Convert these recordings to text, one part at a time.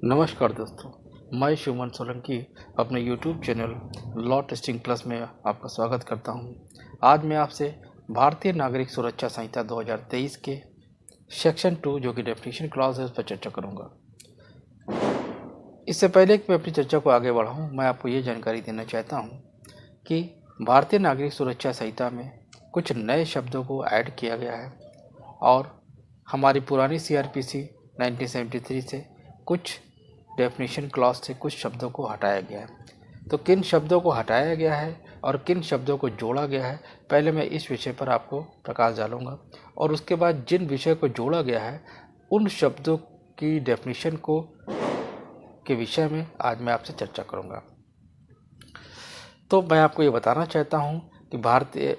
नमस्कार दोस्तों, मैं शिवमन सोलंकी अपने YouTube channel law testing plus में आपका स्वागत करता हूं। आज मैं आपसे भारतीय नागरिक सुरक्षा संहिता 2023 के सेक्शन 2 जो कि डेफिनेशन क्लॉज है उस पर चर्चा करूंगा। इससे पहले कि मैं अपनी चर्चा को आगे बढ़ाऊं, मैं आपको ये जानकारी देना चाहता हूं कि भारतीय नागरिक सुरक्षा संहिता में कुछ नए शब्दों को ऐड किया गया है और हमारी पुरानी CRPC 1973 से कुछ डेफिनेशन क्लॉज से कुछ शब्दों को हटाया गया है। तो किन शब्दों को हटाया गया है और किन शब्दों को जोड़ा गया है, पहले मैं इस विषय पर आपको प्रकाश डालूंगा और उसके बाद जिन विषय को जोड़ा गया है उन शब्दों की डेफिनेशन को के विषय में आज मैं आपसे चर्चा करूंगा। तो मैं आपको ये बताना चाहता हूं कि भारतीय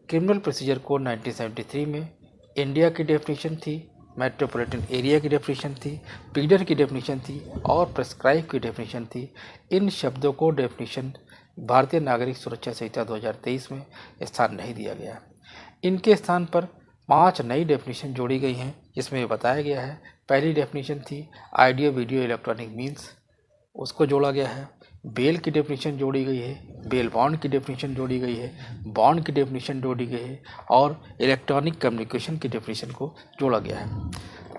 क्रिमिनल प्रोसीजर कोड 1973 में इंडिया की डेफिनेशन थी, मेट्रोपॉलिटन एरिया की डेफिनेशन थी, पीडर की डेफिनेशन थी और प्रेस्क्राइब की डेफिनेशन थी। इन शब्दों को डेफिनेशन भारतीय नागरिक सुरक्षा संहिता 2023 में स्थान नहीं दिया गया। इनके स्थान पर 5 नई डेफिनेशन जोड़ी गई हैं, जिसमें बताया गया है। पहली डेफिनेशन थी ऑडियो वीडियो इलेक्ट्रॉनिक मीन्स, उसको जोड़ा गया है। बेल की डेफिनेशन जोड़ी गई है, बेल बॉन्ड की डेफिनेशन जोड़ी गई है, बॉन्ड की डेफिनेशन जोड़ी गई है और इलेक्ट्रॉनिक कम्युनिकेशन की डेफिनेशन को जोड़ा गया है।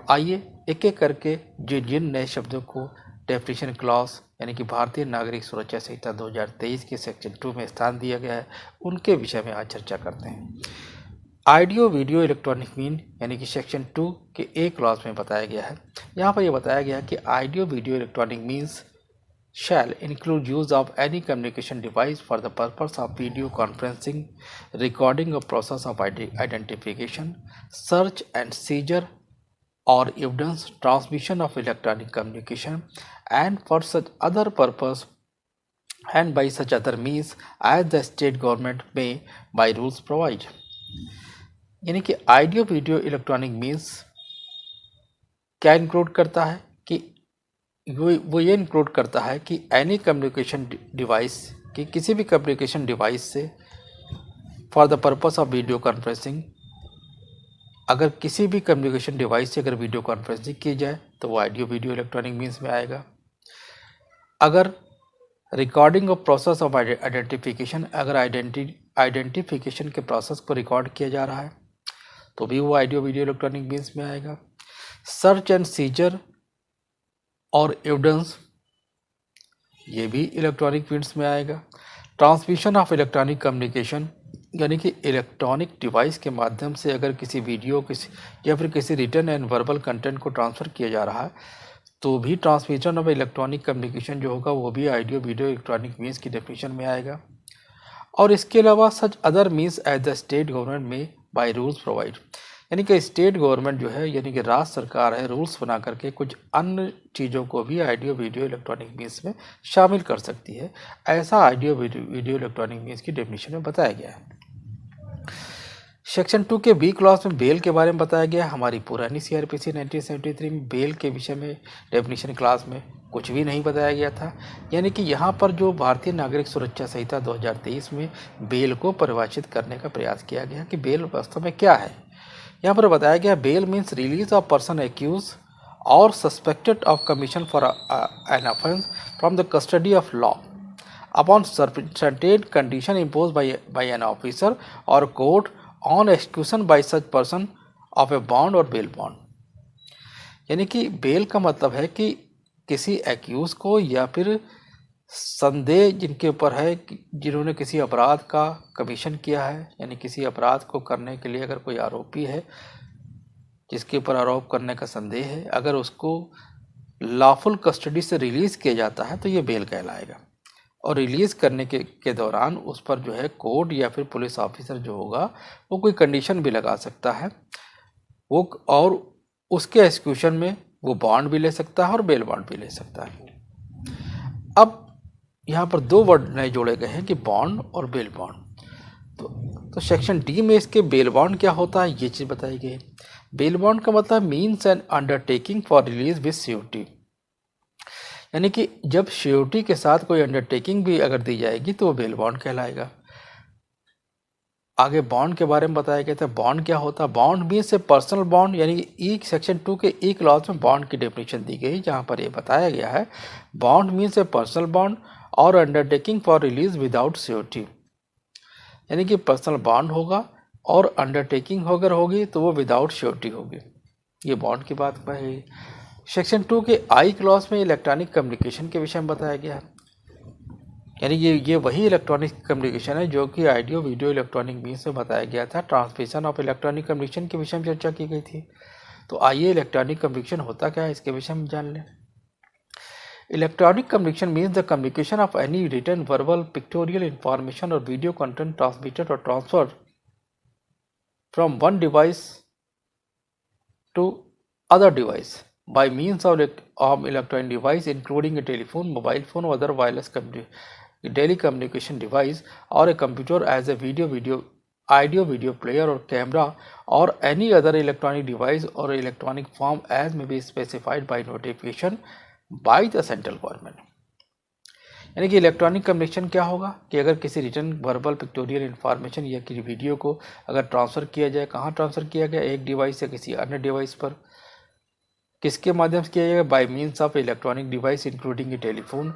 आइए एक एक करके जिन नए शब्दों को डेफिनेशन क्लॉज यानी कि भारतीय नागरिक सुरक्षा संहिता 2023 के सेक्शन 2 में स्थान दिया गया है उनके विषय में आज चर्चा करते हैं। ऑडियो वीडियो इलेक्ट्रॉनिक मीन यानी कि सेक्शन 2 के ए क्लॉज में बताया गया है। यहाँ पर यह बताया गया है कि audio video electronic means shall include use of any communication device for the purpose of video conferencing, recording of process of identification, search and seizure or evidence transmission of electronic communication and for such other purpose and by such other means as the state government may by rules provide। यानी कि audio video electronic means क्या include करता है कि वो ये include करता है कि एनी कम्युनिकेशन डिवाइस कि किसी भी कम्युनिकेशन डिवाइस से for the purpose of video conferencing, अगर किसी भी कम्युनिकेशन डिवाइस से अगर वीडियो कॉन्फ्रेंसिंग की जाए तो वो ऑडियो वीडियो इलेक्ट्रॉनिक मीन्स में आएगा। अगर recording of process of identification, अगर आइडेंटिफिकेशन के प्रोसेस को रिकॉर्ड किया जा रहा है तो भी वो ऑडियो वीडियो इलेक्ट्रॉनिक मीन्स में आएगा। सर्च एंड सीजर और एविडेंस, ये भी इलेक्ट्रॉनिक मीन्स में आएगा। ट्रांसमिशन ऑफ इलेक्ट्रॉनिक कम्युनिकेशन यानी कि इलेक्ट्रॉनिक डिवाइस के माध्यम से अगर किसी वीडियो किसी या फिर किसी रिटन एंड वर्बल कंटेंट को ट्रांसफ़र किया जा रहा है तो भी ट्रांसमिशन ऑफ इलेक्ट्रॉनिक कम्युनिकेशन जो होगा वो भी ऑडियो वीडियो इलेक्ट्रॉनिक मीन्स की डेफिनेशन में आएगा। और इसके अलावा such other means as the state government में बाय रूल्स प्रोवाइड, यानी कि स्टेट गवर्नमेंट जो है यानी कि राज्य सरकार है, रूल्स बना करके कुछ अन्य चीज़ों को भी ऑडियो वीडियो इलेक्ट्रॉनिक मीन्स में शामिल कर सकती है। ऐसा ऑडियो वीडियो इलेक्ट्रॉनिक मीन्स की डेफिनेशन में बताया गया है। सेक्शन 2 के बी क्लॉज में बेल के बारे में बताया गया। हमारी पुरानी CRPC 1973 में बेल के विषय में डेफिनेशन क्लास में कुछ भी नहीं बताया गया था। यानी कि यहाँ पर जो भारतीय नागरिक सुरक्षा संहिता 2023 में बेल को परिभाषित करने का प्रयास किया गया कि बेल वास्तव में क्या है। यहाँ पर बताया गया bail means release of person accused और suspected of commission for an offence from the custody of law upon certain condition impose by an officer और court on execution by such person of a bond और bail bond. यानी कि bell का मतलब है कि किसी एक्यूज को या फिर संदेह जिनके ऊपर है जिन्होंने किसी अपराध का कमीशन किया है, यानी किसी अपराध को करने के लिए अगर कोई आरोपी है जिसके ऊपर आरोप करने का संदेह है, अगर उसको लॉफुल कस्टडी से रिलीज़ किया जाता है तो ये बेल कहलाएगा। और रिलीज़ करने के दौरान उस पर जो है कोर्ट या फिर पुलिस ऑफिसर जो होगा वो कोई कंडीशन भी लगा सकता है वो, और उसके एक्सक्यूशन में वो बॉन्ड भी ले सकता है और बेल बॉन्ड भी ले सकता है। अब यहाँ पर 2 वर्ड नए जोड़े गए हैं कि बॉन्ड और बेल बॉन्ड। तो सेक्शन डी में इसके बेल बॉन्ड क्या होता है ये चीज़ बताई गई। बेल बॉन्ड का मतलब means and undertaking for release with surety, यानी कि जब श्योरिटी के साथ कोई अंडरटेकिंग भी अगर दी जाएगी तो वो बेल बॉन्ड कहलाएगा। आगे बॉन्ड के बारे में बताया गया था। बॉन्ड क्या होता है? Bond means a personal bond, यानी ई सेक्शन 2 के ई क्लॉज में बॉन्ड की डेफिनेशन दी गई, जहाँ पर ये बताया गया है bond means a personal bond और undertaking for release without surety, यानी कि पर्सनल बॉन्ड होगा और अंडरटेकिंग अगर होगी तो वो विदाउट श्योरिटी होगी। ये बॉन्ड की बात है। सेक्शन 2 के आई क्लॉज में इलेक्ट्रॉनिक कम्युनिकेशन के विषय में बताया गया है, यानी ये वही इलेक्ट्रॉनिक कम्युनिकेशन है जो कि ऑडियो वीडियो इलेक्ट्रॉनिक मीन्स में बताया गया था। ट्रांसमिशन ऑफ इलेक्ट्रॉनिक कम्युनिकेशन के विषय में चर्चा की गई थी। तो आइए इलेक्ट्रॉनिक कम्युनिकेशन होता क्या है इसके विषय में जान लें। Electronic communication means the communication of any written, verbal, pictorial information और वीडियो कंटेंट ट्रांसमिटेड और transfer from one device to other device by means of electronic device including a telephone, mobile phone or other wireless daily communication device or a computer as a audio video player or camera or any other electronic device or electronic form as may be specified by notification by the central government। यानी कि electronic communication क्या होगा कि अगर किसी return, verbal, pictorial information या किसी video को अगर ट्रांसफ़र किया जाए, कहाँ ट्रांसफ़र किया गया? एक डिवाइस से किसी अन्य डिवाइस पर। किसके माध्यम से किया जाएगा? By means of electronic device including a telephone.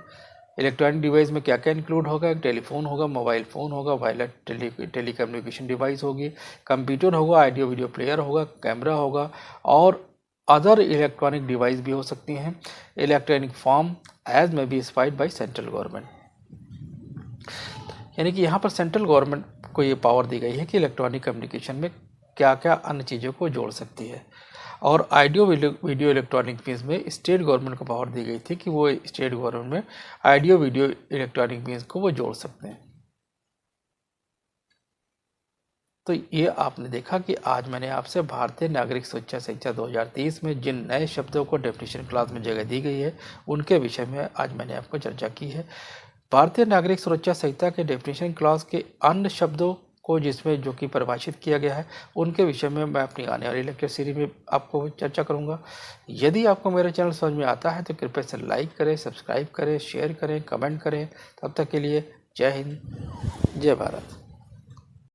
Electronic device में क्या क्या इंक्लूड होगा? एक टेलीफोन होगा, मोबाइल फ़ोन होगा, वायरलेस टेलीकम्युनिकेशन डिवाइस होगी, कंप्यूटर होगा, ऑडियो वीडियो प्लेयर होगा, कैमरा होगा और अदर इलेक्ट्रॉनिक डिवाइस भी हो सकती हैं। Electronic form as may be specified by central government, यानी कि यहाँ पर सेंट्रल गवर्नमेंट को ये पावर दी गई है कि इलेक्ट्रॉनिक कम्युनिकेशन में क्या क्या अन्य चीज़ों को जोड़ सकती है। और ऑडियो वीडियो इलेक्ट्रॉनिक मीन्स में स्टेट गवर्नमेंट को पावर दी गई थी कि वो स्टेट गवर्नमेंट में ऑडियो वीडियो इलेक्ट्रॉनिक मीन्स को वो जोड़ सकते हैं। तो ये आपने देखा कि आज मैंने आपसे भारतीय नागरिक सुरक्षा संहिता 2023 में जिन नए शब्दों को डेफिनेशन क्लास में जगह दी गई है उनके विषय में आज मैंने आपको चर्चा की है। भारतीय नागरिक सुरक्षा संहिता के डेफिनेशन क्लास के अन्य शब्दों को जिसमें जो कि परिभाषित किया गया है उनके विषय में मैं अपनी आने वाली लेक्चर सीरीज में आपको चर्चा करूंगा। यदि आपको मेरा चैनल समझ में आता है तो कृपया से लाइक करें, सब्सक्राइब करें, शेयर करें, कमेंट करें। तब तक के लिए जय हिंद, जय भारत।